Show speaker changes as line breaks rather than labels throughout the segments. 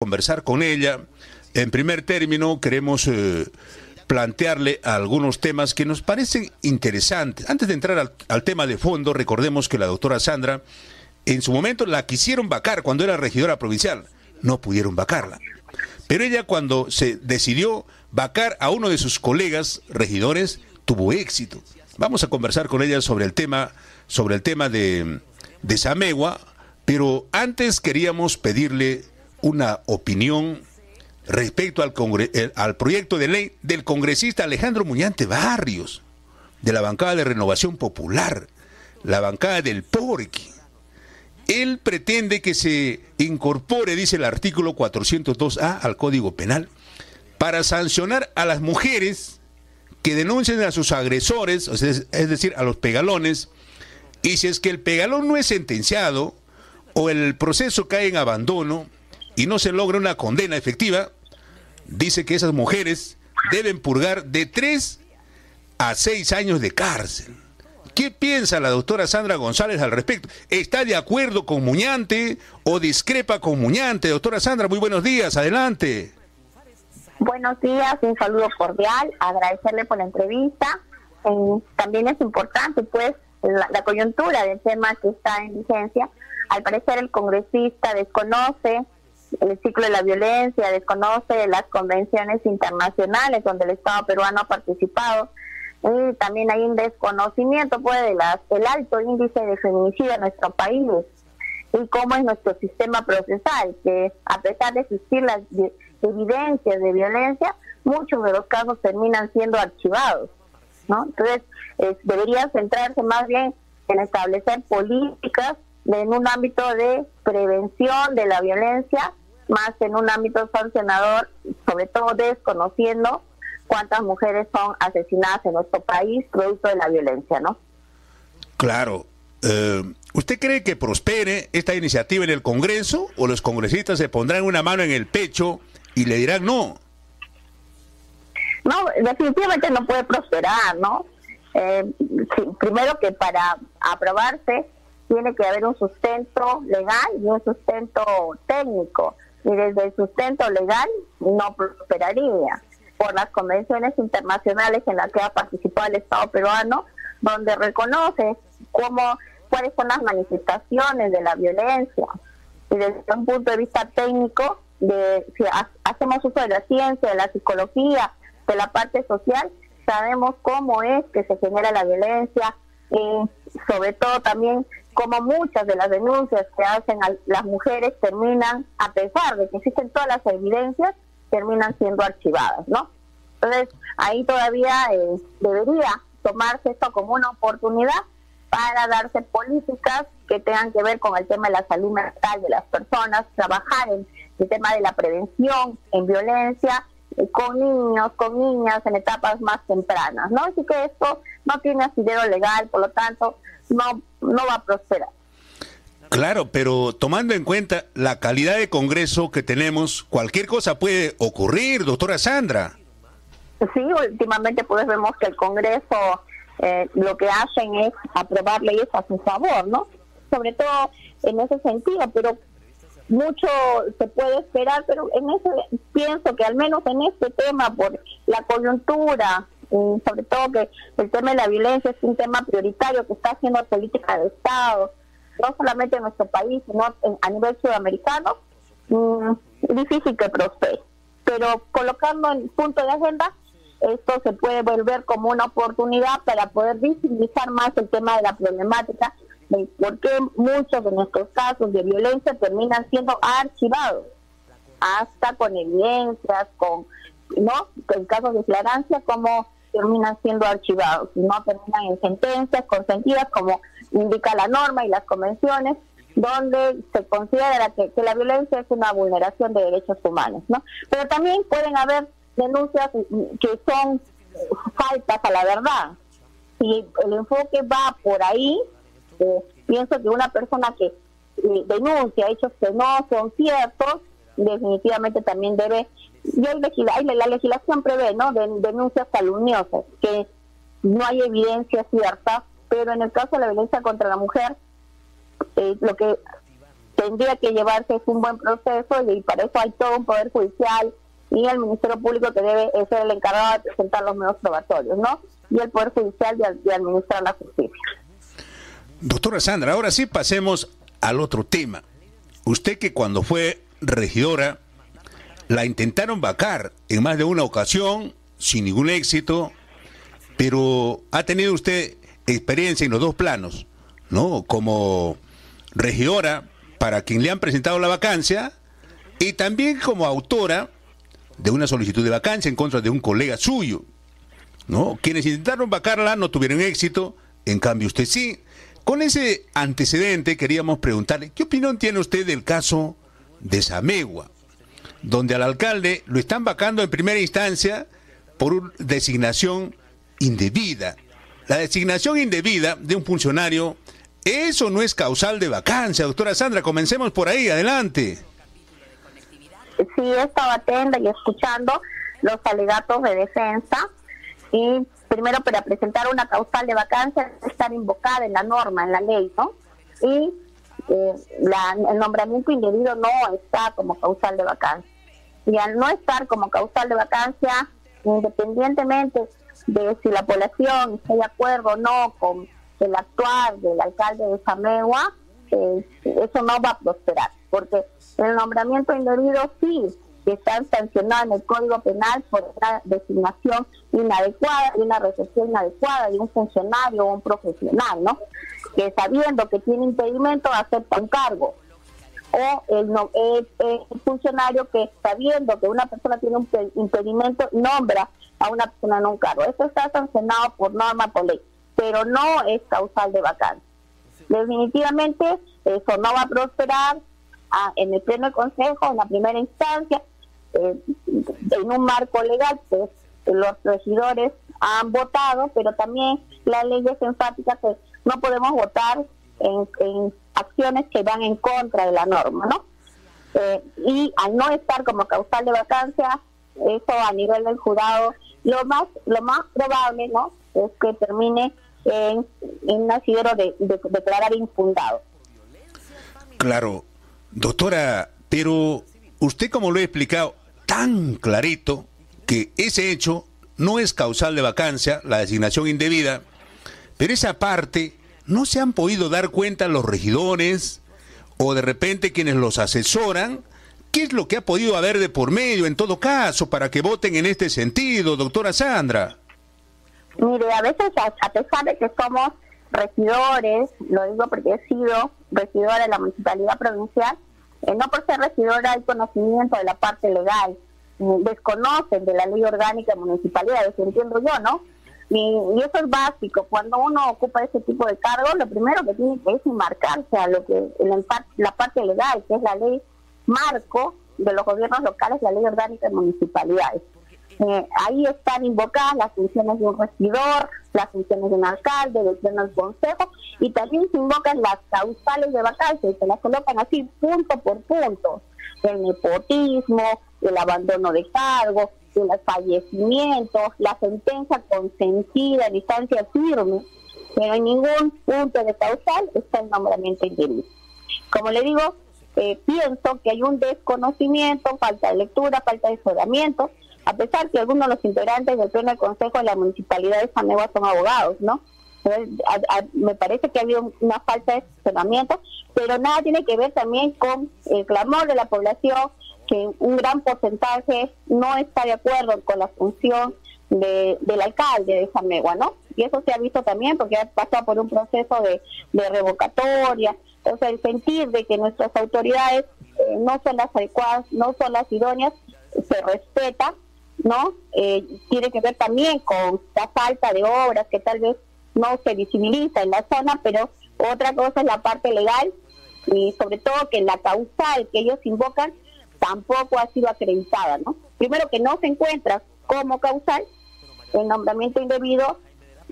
conversar con ella. En primer término, queremos plantearle algunos temas que nos parecen interesantes. Antes de entrar al tema de fondo, recordemos que la doctora Sandra, en su momento la quisieron vacar cuando era regidora provincial. No pudieron vacarla. Pero ella, cuando se decidió vacar a uno de sus colegas regidores, tuvo éxito. Vamos a conversar con ella sobre el tema de Samegua, pero antes queríamos pedirle una opinión respecto al proyecto de ley del congresista Alejandro Muñante Barrios, de la bancada de Renovación Popular, la bancada del Porqui. Él pretende que se incorpore, dice el artículo 402A al Código Penal, para sancionar a las mujeres que denuncien a sus agresores, es decir, a los pegalones, y si es que el pegalón no es sentenciado o el proceso cae en abandono y no se logra una condena efectiva, dice que esas mujeres deben purgar de 3 a 6 años de cárcel. ¿Qué piensa la doctora Sandra González al respecto? ¿Está de acuerdo con Muñante o discrepa con Muñante? Doctora Sandra, muy buenos días, adelante.
Buenos días, un saludo cordial, agradecerle por la entrevista. También es importante, pues, la coyuntura del tema que está en vigencia. Al parecer el congresista desconoce el ciclo de la violencia, desconoce las convenciones internacionales donde el Estado peruano ha participado. Y también hay un desconocimiento, pues, del alto índice de feminicidio en nuestro país y cómo es nuestro sistema procesal, que a pesar de existir las evidencias de violencia, muchos de los casos terminan siendo archivados, ¿no? Entonces, debería centrarse más bien en establecer políticas en un ámbito de prevención de la violencia, más en un ámbito sancionador, sobre todo desconociendo cuántas mujeres son asesinadas en nuestro país producto de la violencia, ¿no?
Claro. ¿Usted cree que prospere esta iniciativa en el Congreso o los congresistas se pondrán una mano en el pecho y le dirán no?
No, definitivamente no puede prosperar, ¿no? Sí, primero que para aprobarse tiene que haber un sustento legal y un sustento técnico, y desde el sustento legal no prosperaría por las convenciones internacionales en las que ha participado el Estado peruano, donde reconoce cuáles son las manifestaciones de la violencia. Y desde un punto de vista técnico, si hacemos uso de la ciencia, de la psicología, de la parte social, sabemos cómo es que se genera la violencia y sobre todo también cómo muchas de las denuncias que hacen las mujeres terminan, a pesar de que existen todas las evidencias, terminan siendo archivadas, ¿no? Entonces, ahí todavía debería tomarse esto como una oportunidad para darse políticas que tengan que ver con el tema de la salud mental de las personas, trabajar en el tema de la prevención en violencia, con niños, con niñas en etapas más tempranas, ¿no? Así que esto no tiene asidero legal, por lo tanto, no va a prosperar.
Claro, pero tomando en cuenta la calidad de Congreso que tenemos, cualquier cosa puede ocurrir, doctora Sandra.
Sí, últimamente pues vemos que el Congreso lo que hacen es aprobar leyes a su favor, ¿no? Sobre todo en ese sentido, pero mucho se puede esperar, pero en ese pienso que al menos en este tema, por la coyuntura, sobre todo que el tema de la violencia es un tema prioritario que está haciendo política de Estado, no solamente en nuestro país, sino a nivel sudamericano, es difícil que prospere. Pero colocando en punto de agenda, esto se puede volver como una oportunidad para poder visibilizar más el tema de la problemática de por qué muchos de nuestros casos de violencia terminan siendo archivados, hasta con evidencias, en casos de flagrancia, como terminan siendo archivados, no terminan en sentencias consentidas como indica la norma y las convenciones, donde se considera que la violencia es una vulneración de derechos humanos, ¿no? Pero también pueden haber denuncias que son faltas a la verdad. Si el enfoque va por ahí, pienso que una persona que denuncia hechos que no son ciertos, definitivamente también debe, la legislación prevé, ¿no?, denuncias calumniosas, que no hay evidencia cierta, pero en el caso de la violencia contra la mujer, lo que tendría que llevarse un buen proceso y para eso hay todo un poder judicial y el Ministerio Público que debe ser el encargado de presentar los medios probatorios, ¿no? Y el Poder Judicial de administrar la justicia.
Doctora Sandra, ahora sí pasemos al otro tema. Usted que cuando fue regidora la intentaron vacar en más de una ocasión sin ningún éxito, pero ha tenido usted experiencia en los dos planos, ¿no? Como regidora para quien le han presentado la vacancia y también como autora de una solicitud de vacancia en contra de un colega suyo, ¿no? Quienes intentaron vacarla no tuvieron éxito, en cambio usted sí. Con ese antecedente queríamos preguntarle, ¿qué opinión tiene usted del caso de Samegua, donde al alcalde lo están vacando en primera instancia por una designación indebida? La designación indebida de un funcionario, eso no es causal de vacancia. Doctora Sandra, comencemos por ahí, adelante.
Sí, estaba atenta y escuchando los alegatos de defensa y primero para presentar una causal de vacancia debe estar invocada en la norma, en la ley, ¿no? Y el nombramiento indebido no está como causal de vacancia. Y al no estar como causal de vacancia, independientemente de si la población está de acuerdo o no con el actuar del alcalde de Samegua, eso no va a prosperar, porque el nombramiento indebido sí está sancionado en el Código Penal por una designación inadecuada y una recepción inadecuada de un funcionario o un profesional, ¿no? Que sabiendo que tiene impedimento acepta un cargo. O el funcionario que sabiendo que una persona tiene un impedimento nombra a una persona en un cargo. Eso está sancionado por norma, por ley, pero no es causal de vacancia. Definitivamente eso no va a prosperar en el pleno del Consejo, en la primera instancia, en un marco legal, pues los regidores han votado, pero también la ley es enfática que no podemos votar en acciones que van en contra de la norma, ¿no? Y al no estar como causal de vacancia, eso a nivel del jurado, lo más probable, ¿no?, es que termine en un asidero de declarar infundado.
Claro, doctora, pero usted, como lo he explicado tan clarito, que ese hecho no es causal de vacancia, la designación indebida, pero esa parte no se han podido dar cuenta los regidores o de repente quienes los asesoran. ¿Qué es lo que ha podido haber de por medio en todo caso para que voten en este sentido, doctora Sandra?
Mire, a veces a pesar de que somos regidores, lo digo porque he sido regidora de la municipalidad provincial, no por ser regidora hay conocimiento de la parte legal, desconocen de la ley orgánica de municipalidades, entiendo yo, ¿no? Y eso es básico. Cuando uno ocupa ese tipo de cargos, lo primero que tiene que es marcarse a lo que la parte legal, que es la ley marco de los gobiernos locales, la ley orgánica de municipalidades. Ahí están invocadas las funciones de un regidor, las funciones de un alcalde, del pleno del consejo, y también se invocan las causales de vacancia y se las colocan así punto por punto: el nepotismo, el abandono de cargo, el fallecimiento, la sentencia consentida en instancia firme, pero en ningún punto de causal está el nombramiento indebido. Como le digo, pienso que hay un desconocimiento, falta de lectura, falta de asesoramiento, a pesar que algunos de los integrantes del pleno del consejo de la municipalidad de Samegua son abogados, ¿no? Me parece que ha habido una falta de asesoramiento, pero nada tiene que ver también con el clamor de la población, que un gran porcentaje no está de acuerdo con la función del alcalde de Samegua, ¿no? Y eso se ha visto también porque ha pasado por un proceso de revocatoria. O sea, el sentir de que nuestras autoridades no son las adecuadas, no son las idóneas, se respeta, ¿no? Tiene que ver también con la falta de obras que tal vez no se visibiliza en la zona, pero otra cosa es la parte legal y sobre todo que la causal que ellos invocan tampoco ha sido acreditada, ¿no? Primero, que no se encuentra como causal el nombramiento indebido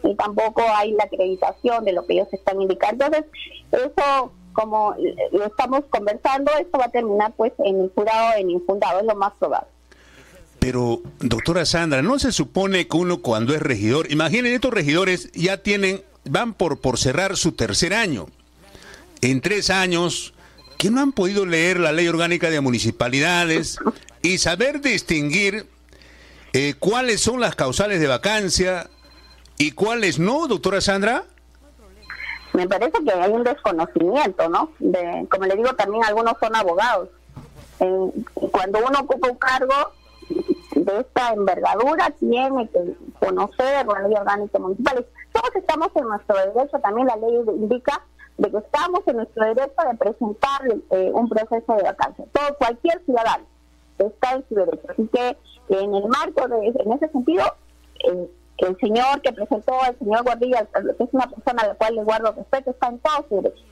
y tampoco hay la acreditación de lo que ellos están indicando. Entonces, eso, como lo estamos conversando, esto va a terminar pues en el jurado en infundado, es lo más probable.
Pero, doctora Sandra, ¿no se supone que uno cuando es regidor, imaginen, estos regidores ya van por cerrar su tercer año? En 3 años que no han podido leer la ley orgánica de municipalidades y saber distinguir cuáles son las causales de vacancia y cuáles no, doctora Sandra?
Me parece que hay un desconocimiento, ¿no? Como le digo, también algunos son abogados. Cuando uno ocupa un cargo de esta envergadura, tiene que conocer la ley orgánica municipal. Todos estamos en nuestro derecho, también la ley indica de que estamos en nuestro derecho de presentar un proceso de vacancia. Cualquier ciudadano está en su derecho. Así que en el marco en ese sentido, el señor que presentó, el señor Gordillo, que es una persona a la cual le guardo respeto, está en todo su derecho.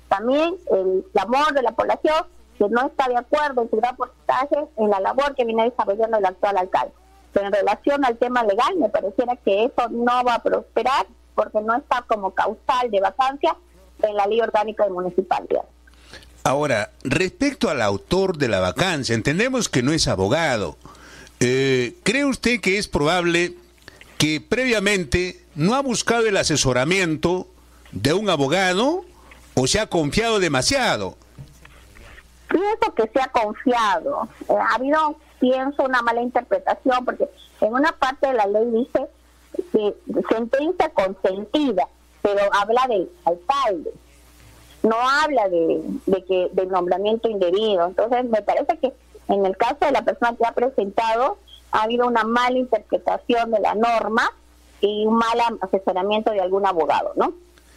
También el clamor de la población que no está de acuerdo en su gran porcentaje en la labor que viene desarrollando el actual alcalde. Pero en relación al tema legal, me pareciera que eso no va a prosperar porque no está como causal de vacancia en la ley orgánica de municipalidad.
Ahora, respecto al autor de la vacancia, entendemos que no es abogado. ¿Cree usted que es probable que previamente no ha buscado el asesoramiento de un abogado o se ha confiado demasiado?
Pienso que se ha confiado. Ha habido, pienso, una mala interpretación, porque en una parte de la ley dice que sentencia consentida, pero habla del alcalde, no habla del nombramiento indebido. Entonces, me parece que en el caso de la persona que ha presentado, ha habido una mala interpretación de la norma y un mal asesoramiento de algún abogado, ¿no?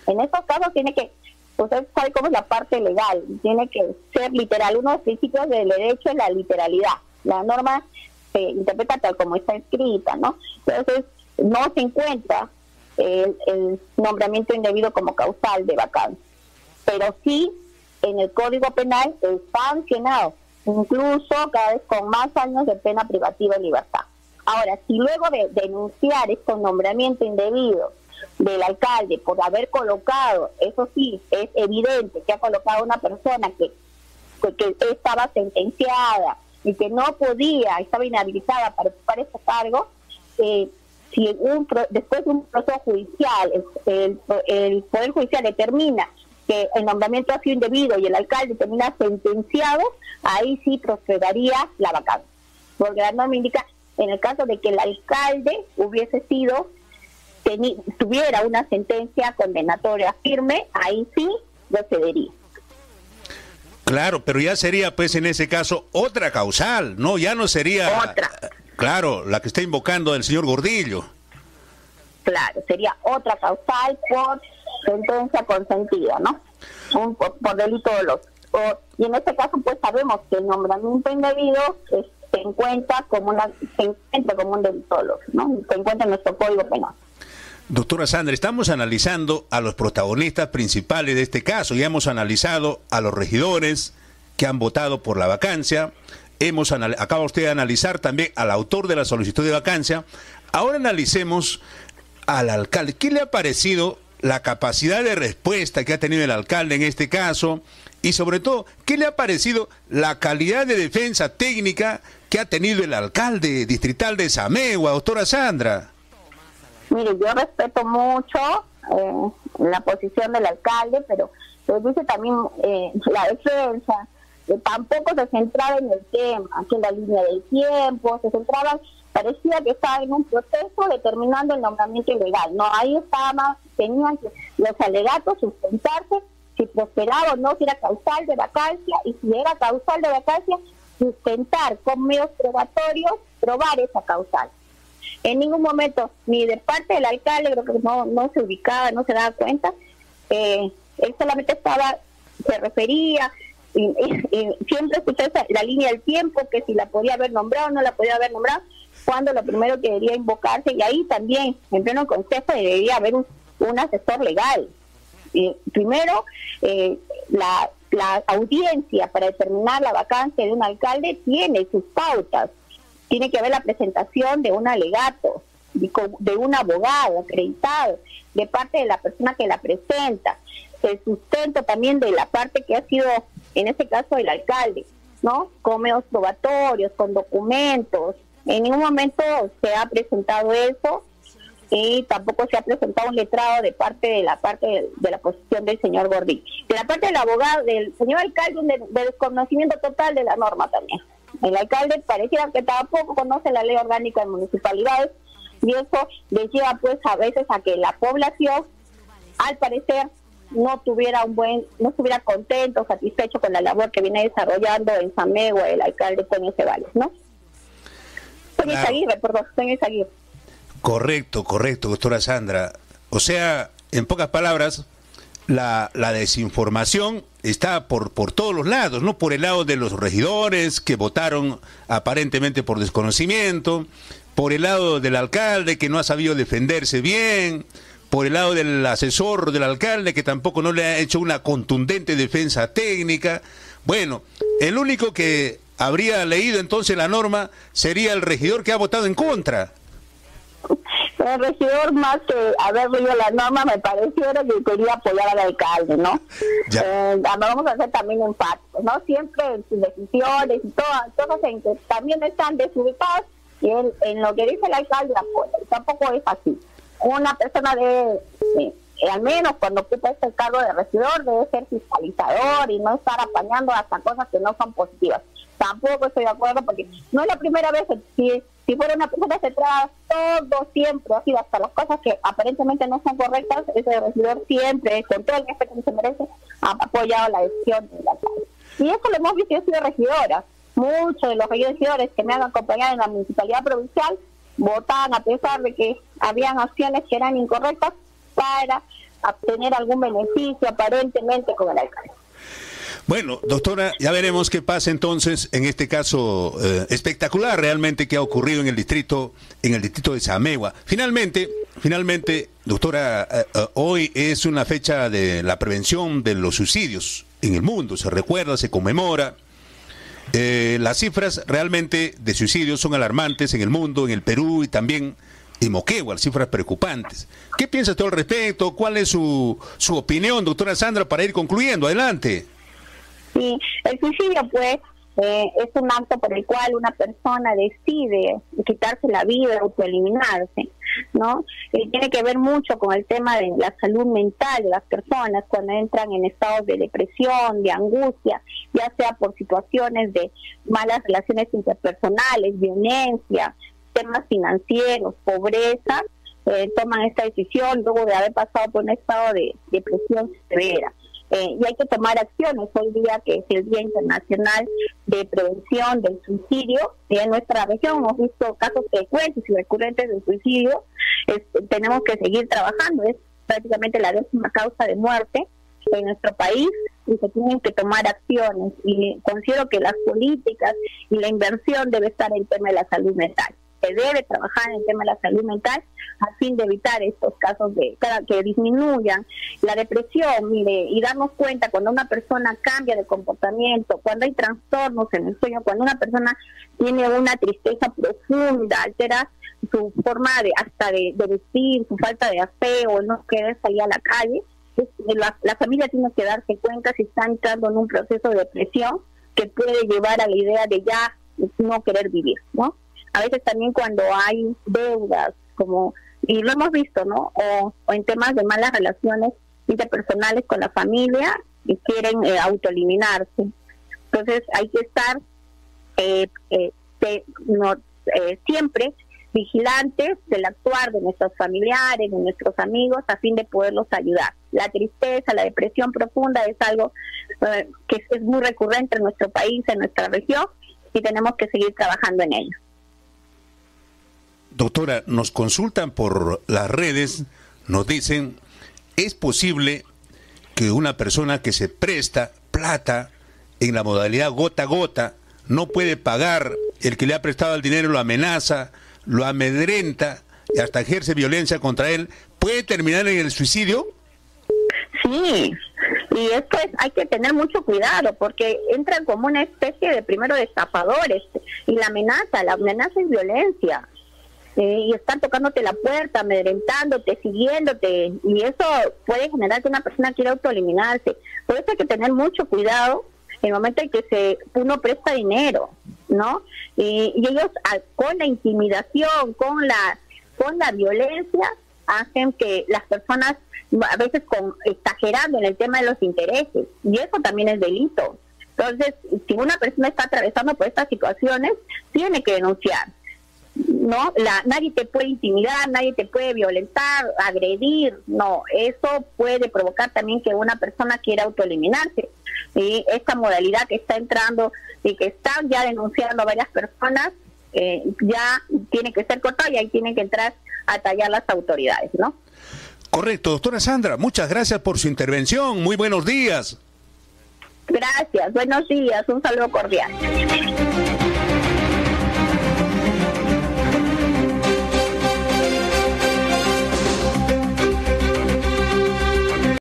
En estos casos tiene que, usted sabe cómo es la parte legal, tiene que ser literal. Uno de los principios del derecho es la literalidad. La norma se interpreta tal como está escrita, ¿no? Entonces, no se encuentra el nombramiento indebido como causal de vacancia. Pero sí, en el Código Penal está sancionado, incluso cada vez con más años de pena privativa de libertad. Ahora, si luego de denunciar este nombramiento indebido del alcalde por haber colocado, eso sí, es evidente que ha colocado a una persona que estaba sentenciada y que no podía, estaba inhabilitada para ocupar ese cargo, si después de un proceso judicial, el Poder Judicial determina que el nombramiento ha sido indebido y el alcalde termina sentenciado, ahí sí procedería la vacancia. Porque la norma indica, en el caso de que el alcalde tuviera una sentencia condenatoria firme, ahí sí procedería.
Claro, pero ya sería pues en ese caso otra causal, ¿no? Ya no sería
otra.
Claro, la que está invocando el señor Gordillo.
Claro, sería otra causal por sentencia consentida, ¿no? Por delito doloso. Y en este caso, pues sabemos que el nombramiento indebido se encuentra como un delito doloso, ¿no? Se encuentra en nuestro Código Penal.
Doctora Sandra, estamos analizando a los protagonistas principales de este caso. Ya hemos analizado a los regidores que han votado por la vacancia. Acaba usted de analizar también al autor de la solicitud de vacancia. Ahora analicemos al alcalde. ¿Qué le ha parecido la capacidad de respuesta que ha tenido el alcalde en este caso? Y sobre todo, ¿qué le ha parecido la calidad de defensa técnica que ha tenido el alcalde distrital de Samegua, doctora Sandra?
Mire, yo respeto mucho la posición del alcalde, pero dice también la defensa, tampoco se centraba en el tema, que en la línea del tiempo, parecía que estaba en un proceso determinando el nombramiento ilegal. No, ahí tenían que los alegatos sustentarse si prosperaba o no, si era causal de vacancia, y si era causal de vacancia, sustentar con medios probatorios, probar esa causal. En ningún momento, ni de parte del alcalde, creo que no se ubicaba, no se daba cuenta, él solamente se refería, y siempre escuché la línea del tiempo, que si la podía haber nombrado o no la podía haber nombrado, cuando lo primero que debería invocarse, y ahí también, en pleno consejo, debería haber un asesor legal. Primero, la audiencia para determinar la vacancia de un alcalde tiene sus pautas. Tiene que haber la presentación de un alegato, de un abogado acreditado, de parte de la persona que la presenta, el sustento también de la parte que ha sido, en este caso, el alcalde, ¿no? Con medios probatorios, con documentos. En ningún momento se ha presentado eso. y tampoco se ha presentado un letrado de la posición del señor Gordillo. De la parte del abogado, del señor alcalde, de desconocimiento total de la norma también. El alcalde pareciera que tampoco conoce la ley orgánica de municipalidades, y eso les lleva pues a veces a que la población, al parecer, no estuviera contento, satisfecho con la labor que viene desarrollando en Samegua el alcalde Toño Ceballos, ¿no? Toño Izaguirre.
Correcto, doctora Sandra. O sea, en pocas palabras, la desinformación está por todos los lados, ¿no? Por el lado de los regidores que votaron aparentemente por desconocimiento, por el lado del alcalde que no ha sabido defenderse bien, por el lado del asesor del alcalde que tampoco no le ha hecho una contundente defensa técnica. Bueno, el único que habría leído entonces la norma sería el regidor que ha votado en contra.
El regidor, más que haber leído la norma, me pareciera que quería apoyar al alcalde, ¿no? Vamos a hacer también empáticos, ¿no? Siempre en sus decisiones y todas cosas en que también están desubicadas, y en lo que dice el alcalde apoya. Tampoco es así. Una persona al menos cuando ocupa este cargo de regidor, debe ser fiscalizador y no estar apañando hasta cosas que no son positivas. Tampoco estoy de acuerdo, porque no es la primera vez. Si fuera una persona centrada, todo siempre ha sido, hasta las cosas que aparentemente no son correctas, ese regidor siempre, con todo el respeto que se merece, ha apoyado la decisión del alcalde. Y eso lo hemos visto. Yo he sido regidora. Muchos de los regidores que me han acompañado en la municipalidad provincial votaban a pesar de que habían acciones que eran incorrectas para obtener algún beneficio aparentemente con el alcalde.
Bueno, doctora, ya veremos qué pasa entonces en este caso espectacular realmente que ha ocurrido en el distrito de Samegua. Finalmente, doctora, hoy es una fecha de la prevención de los suicidios en el mundo, se recuerda, se conmemora. Las cifras realmente de suicidios son alarmantes en el mundo, en el Perú y también en Moquegua, cifras preocupantes. ¿Qué piensa usted al respecto? ¿Cuál es su opinión, doctora Sandra, para ir concluyendo? Adelante.
Sí, el suicidio pues es un acto por el cual una persona decide quitarse la vida, autoeliminarse, ¿no? Tiene que ver mucho con el tema de la salud mental de las personas cuando entran en estados de depresión, de angustia, ya sea por situaciones de malas relaciones interpersonales, violencia, temas financieros, pobreza, toman esta decisión luego de haber pasado por un estado de depresión severa. Y hay que tomar acciones hoy día, que es el Día Internacional de Prevención del Suicidio. Y en nuestra región hemos visto casos frecuentes y recurrentes de suicidio. Tenemos que seguir trabajando. Es prácticamente la 10ª causa de muerte en nuestro país y se tienen que tomar acciones. Y considero que las políticas y la inversión debe estar en el tema de la salud mental. Se debe trabajar en el tema de la salud mental a fin de evitar estos casos que disminuyan la depresión, y darnos cuenta cuando una persona cambia de comportamiento, cuando hay trastornos en el sueño, cuando una persona tiene una tristeza profunda, altera su forma de vestir, su falta de aseo, no querer salir a la calle. La familia tiene que darse cuenta si está entrando en un proceso de depresión que puede llevar a la idea de ya no querer vivir, ¿no? A veces también cuando hay deudas, y lo hemos visto, ¿no? O en temas de malas relaciones interpersonales con la familia y quieren autoeliminarse. Entonces hay que estar siempre vigilantes del actuar de nuestros familiares, de nuestros amigos, a fin de poderlos ayudar. La tristeza, la depresión profunda es algo que es muy recurrente en nuestro país, en nuestra región, y tenemos que seguir trabajando en ello.
Doctora, nos consultan por las redes, nos dicen, ¿es posible que una persona que se presta plata en la modalidad gota a gota no puede pagar? El que le ha prestado el dinero lo amenaza, lo amedrenta y hasta ejerce violencia contra él. ¿Puede terminar en el suicidio?
Sí, y esto hay que tener mucho cuidado, porque entran como una especie de estafadores, y la amenaza es violencia. Y están tocándote la puerta, amedrentándote, siguiéndote, y eso puede generar que una persona quiera autoeliminarse. Por eso hay que tener mucho cuidado en el momento en que uno presta dinero, ¿no? Y ellos con la intimidación, con con la violencia hacen que las personas, a veces exagerando en el tema de los intereses, y eso también es delito. Entonces, si una persona está atravesando por estas situaciones, tiene que denunciar, ¿no? Nadie te puede intimidar, nadie te puede violentar, agredir, no, eso puede provocar también que una persona quiera autoeliminarse. Y esta modalidad que está entrando y que están ya denunciando a varias personas, ya tiene que ser cortada y ahí tienen que entrar a tallar las autoridades, ¿no?
Correcto, doctora Sandra, muchas gracias por su intervención, muy buenos días.
Gracias, buenos días, un saludo cordial.